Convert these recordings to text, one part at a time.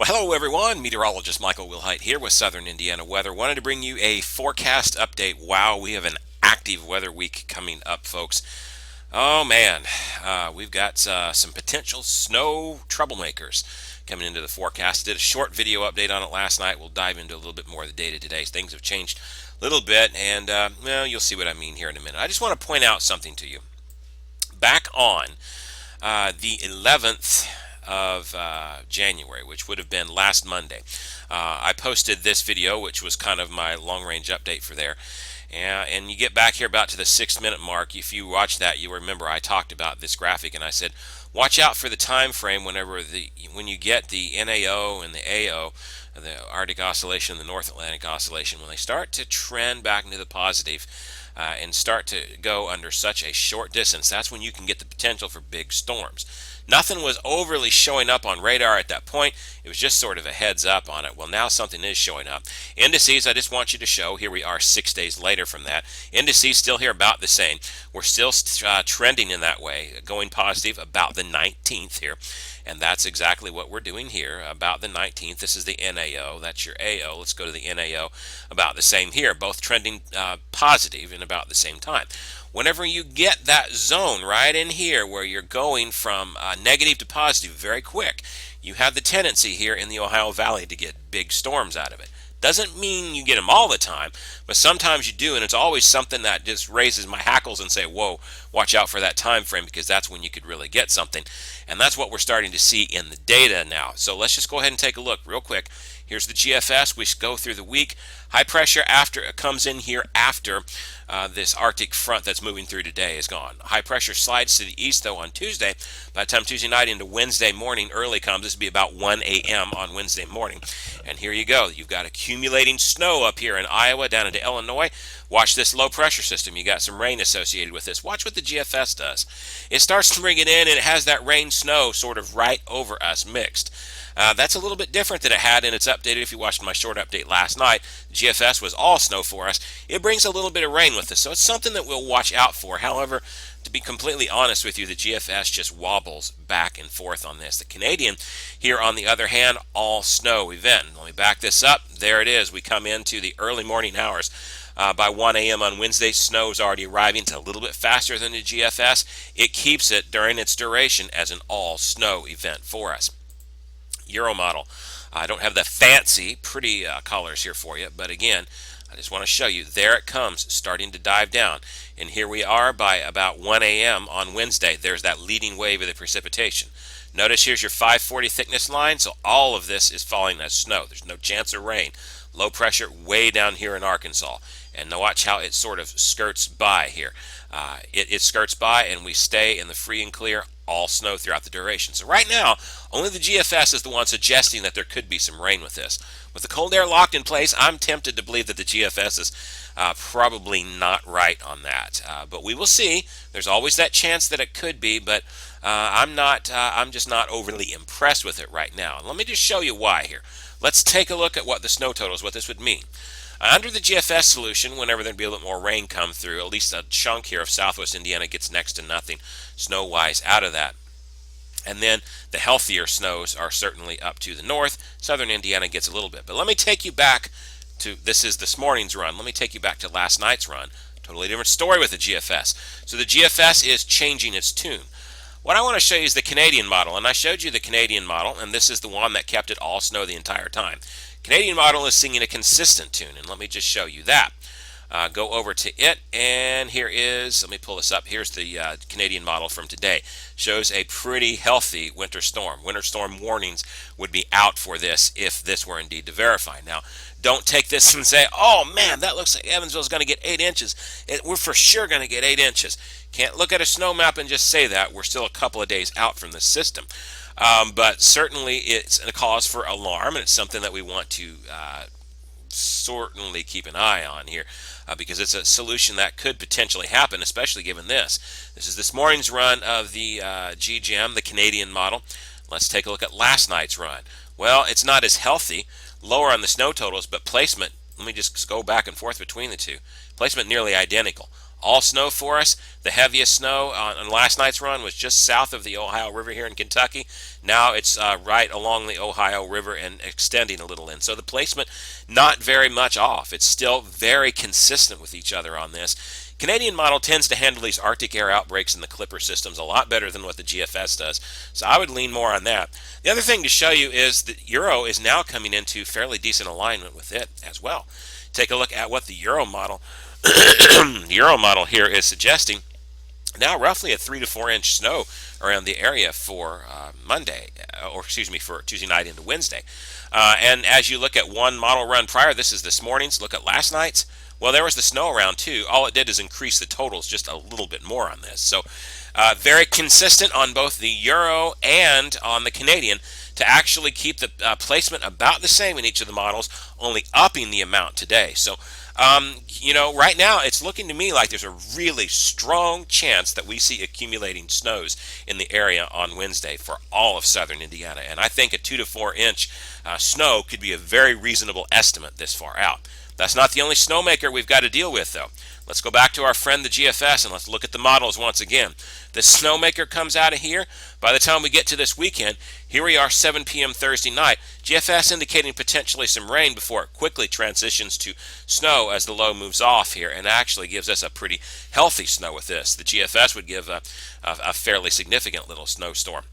Well, hello everyone. Meteorologist Michael Wilhite here with Southern Indiana Weather. Wanted to bring you a forecast update. Wow, we have an active weather week coming up, folks. Oh man, we've got some potential snow troublemakers coming into the forecast. Did a short video update on it last night. We'll dive into a little bit more of the data today. Things have changed a little bit, and well, you'll see what I mean here in a minute. I just want to point out something to you. Back on the 11th of January, which would have been last Monday, I posted this video, which was kind of my long-range update for there. And you get back here about to the 6-minute mark. If you watch that, you remember I talked about this graphic, and I said, watch out for the time frame when you get the NAO and the AO, the Arctic Oscillation, the North Atlantic Oscillation, when they start to trend back into the positive and start to go under such a short distance, that's when you can get the potential for big storms. Nothing was overly showing up on radar at that point. It was just sort of a heads up on it. Well, now something is showing up. Indices, I just want you to show, here we are 6 days later from that. Indices still here about the same. We're still trending in that way, going positive about the 19th here. And that's exactly what we're doing here, about the 19th. This is the NAO, that's your AO. Let's go to the NAO, about the same here, both trending positive in about the same time. Whenever you get that zone right in here where you're going from negative to positive very quick, you have the tendency here in the Ohio Valley to get big storms out of it. Doesn't mean you get them all the time, but sometimes you do, and it's always something that just raises my hackles and say, whoa, watch out for that time frame, because that's when you could really get something. And that's what we're starting to see in the data now. So let's just go ahead and take a look real quick. Here's the GFS. We go through the week. High pressure after it comes in here after this Arctic front that's moving through today is gone. High pressure slides to the east, though, on Tuesday. By the time Tuesday night into Wednesday morning early comes, this will be about 1 a.m. on Wednesday morning. And here you go. You've got accumulating snow up here in Iowa, down into Illinois. Watch this low pressure system. You got some rain associated with this. Watch what the GFS does. It starts to bring it in, and it has that rain snow sort of right over us mixed. That's a little bit different than it had in its updated. If you watched my short update last night, the GFS was all snow for us. It brings a little bit of rain with us, so it's something that we'll watch out for. However, to be completely honest with you, the GFS just wobbles back and forth on this. The Canadian here, on the other hand, all snow event. Let me back this up. There it is. We come into the early morning hours. By 1 a.m. on Wednesday, snow is already arriving. It's a little bit faster than the GFS. It keeps it during its duration as an all snow event for us. Euro model. I don't have the fancy, pretty colors here for you, but again, I just want to show you. There it comes, starting to dive down. And here we are by about 1 a.m. on Wednesday. There's that leading wave of the precipitation. Notice here's your 540 thickness line, so all of this is falling as snow. There's no chance of rain. Low pressure way down here in Arkansas. And now watch how it sort of skirts by here. It skirts by, and we stay in the free and clear, all snow throughout the duration. So right now, only the GFS is the one suggesting that there could be some rain with this. With the cold air locked in place, I'm tempted to believe that the GFS is probably not right on that. But we will see. There's always that chance that it could be, but I'm just not overly impressed with it right now. And let me just show you why here. Let's take a look at what the snow totals, what this would mean. Under the GFS solution, whenever there'd be a little more rain come through, at least a chunk here of southwest Indiana gets next to nothing snow-wise out of that. And then the healthier snows are certainly up to the north. Southern Indiana gets a little bit. But let me take you back to, this is this morning's run. Let me take you back to last night's run. Totally different story with the GFS. So the GFS is changing its tune. What I want to show you is the Canadian model. And I showed you the Canadian model, and this is the one that kept it all snow the entire time. Canadian model is singing a consistent tune, and let me just show you that. Go over to it, and here is, let me pull this up, here's the Canadian model from today. Shows a pretty healthy winter storm. Winter storm warnings would be out for this if this were indeed to verify. Now, don't take this and say, oh man, that looks like Evansville's going to get 8 inches. We're for sure going to get 8 inches. Can't look at a snow map and just say that. We're still a couple of days out from this system. But certainly it's a cause for alarm, and it's something that we want to certainly keep an eye on here, because it's a solution that could potentially happen, especially given this. This is this morning's run of the GGM, the Canadian model. Let's take a look at last night's run. Well, it's not as healthy, lower on the snow totals, but placement, let me just go back and forth between the two. Placement nearly identical. all snow for us. The heaviest snow on last night's run was just south of the Ohio River here in Kentucky. Now it's right along the Ohio River and extending a little in. So the placement not very much off. It's still very consistent with each other on this. Canadian model tends to handle these Arctic air outbreaks in the Clipper systems a lot better than what the GFS does, so I would lean more on that. The other thing to show you is that Euro is now coming into fairly decent alignment with it as well. Take a look at what the Euro model Euro model here is suggesting. Now roughly a 3 to 4 inch snow around the area for Monday, or excuse me, for Tuesday night into Wednesday. And as you look at one model run prior, this is this morning's, look at last night's. Well, there was the snow around too. All it did is increase the totals just a little bit more on this. So very consistent on both the Euro and on the Canadian to actually keep the placement about the same in each of the models, only upping the amount today. So right now it's looking to me like there's a really strong chance that we see accumulating snows in the area on Wednesday for all of southern Indiana. And I think a 2 to 4 inch snow could be a very reasonable estimate this far out. That's not the only snowmaker we've got to deal with, though. Let's go back to our friend the GFS and let's look at the models once again. The snowmaker comes out of here. By the time we get to this weekend, here we are 7 p.m. Thursday night. GFS indicating potentially some rain before it quickly transitions to snow as the low moves off here and actually gives us a pretty healthy snow with this. The GFS would give a fairly significant little snowstorm.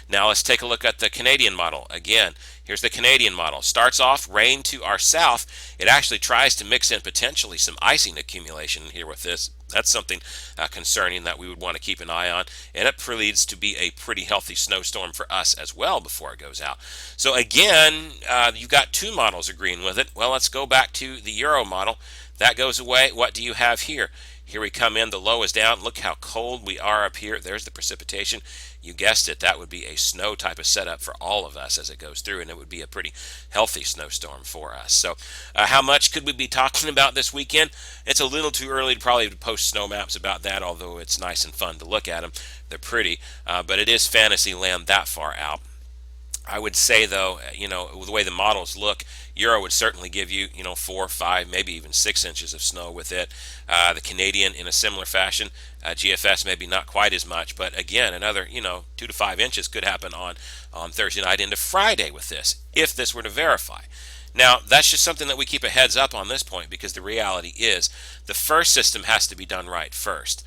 Now let's take a look at the Canadian model. Again, here's the Canadian model. Starts off rain to our south. It actually tries to mix in potentially some icing accumulation here with this. That's something concerning that we would want to keep an eye on. And it leads to be a pretty healthy snowstorm for us as well before it goes out. So again, you've got two models agreeing with it. Well, let's go back to the Euro model. That goes away. What do you have here? Here we come in, the low is down. Look how cold we are up here. There's the precipitation. You guessed it, that would be a snow type of setup for all of us as it goes through, and it would be a pretty healthy snowstorm for us. So how much could we be talking about this weekend? It's a little too early to probably post snow maps about that, although it's nice and fun to look at them. They're pretty, but it is fantasy land that far out. I would say, though, the way the models look, Euro would certainly give you, 4, 5, maybe even 6 inches of snow with it. The Canadian in a similar fashion. GFS maybe not quite as much, but again, another, 2 to 5 inches could happen on Thursday night into Friday with this, if this were to verify. Now, that's just something that we keep a heads up on this point because the reality is the first system has to be done right first.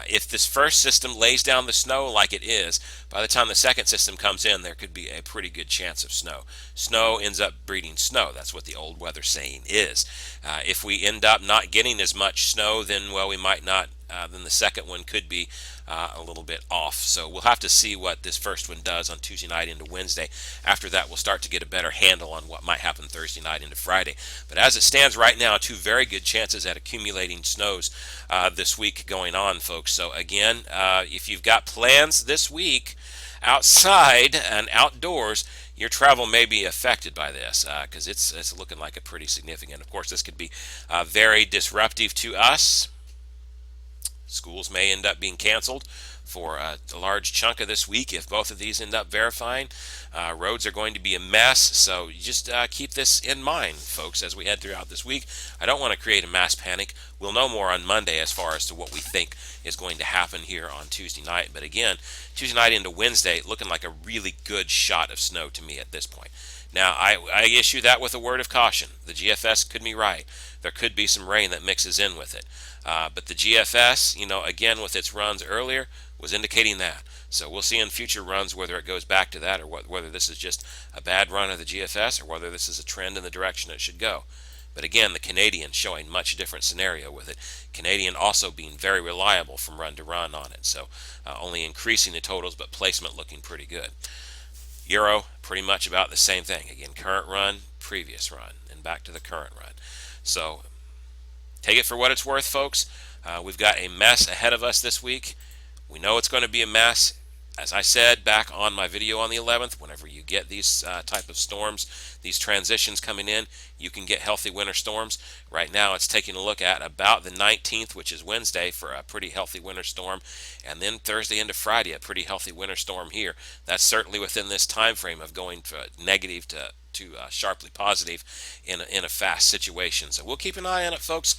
If this first system lays down the snow like it is, by the time the second system comes in, there could be a pretty good chance of snow. Snow ends up breeding snow. That's what the old weather saying is. If we end up not getting as much snow, then, well, we might not. Then the second one could be a little bit off. So we'll have to see what this first one does on Tuesday night into Wednesday. After that, we'll start to get a better handle on what might happen Thursday night into Friday. But as it stands right now, two very good chances at accumulating snows this week going on, folks. So again, if you've got plans this week outside and outdoors, your travel may be affected by this because it's looking like a pretty significant. Of course, this could be very disruptive to us. Schools may end up being canceled for a large chunk of this week if both of these end up verifying. Roads are going to be a mess, so you just keep this in mind, folks, as we head throughout this week. I don't want to create a mass panic. We'll know more on Monday as far as to what we think is going to happen here on Tuesday night. But again, Tuesday night into Wednesday, looking like a really good shot of snow to me at this point. Now, I issue that with a word of caution. The GFS could be right. There could be some rain that mixes in with it. But the GFS, again, with its runs earlier, was indicating that. So we'll see in future runs whether it goes back to that or whether this is just a bad run of the GFS or whether this is a trend in the direction it should go. But again, the Canadian showing much different scenario with it. Canadian also being very reliable from run to run on it. So only increasing the totals, but placement looking pretty good. Euro, pretty much about the same thing. Again, current run, previous run, and back to the current run. So take it for what it's worth, folks. We've got a mess ahead of us this week. We know it's going to be a mess. As I said back on my video on the 11th, whenever you get these type of storms, these transitions coming in, you can get healthy winter storms. Right now it's taking a look at about the 19th, which is Wednesday, for a pretty healthy winter storm. And then Thursday into Friday, a pretty healthy winter storm here. That's certainly within this time frame of going to negative to sharply positive in a fast situation. So we'll keep an eye on it, folks.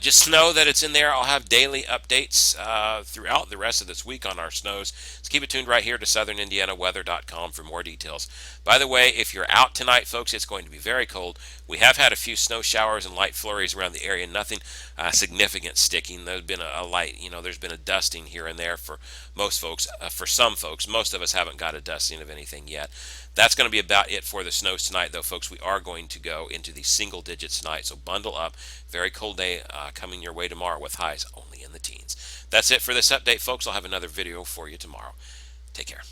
Just know that it's in there. I'll have daily updates throughout the rest of this week on our snows. So keep it tuned right here to southernindianaweather.com for more details. By the way, if you're out tonight, folks, it's going to be very cold. We have had a few snow showers and light flurries around the area. Nothing significant sticking. There's been a light, there's been a dusting here and there for most folks. For some folks, most of us haven't got a dusting of anything yet. That's going to be about it for the snows tonight, though, folks. We are going to go into the single digits tonight, so bundle up. Very cold day coming your way tomorrow with highs only in the teens. That's it for this update, folks. I'll have another video for you tomorrow. Take care.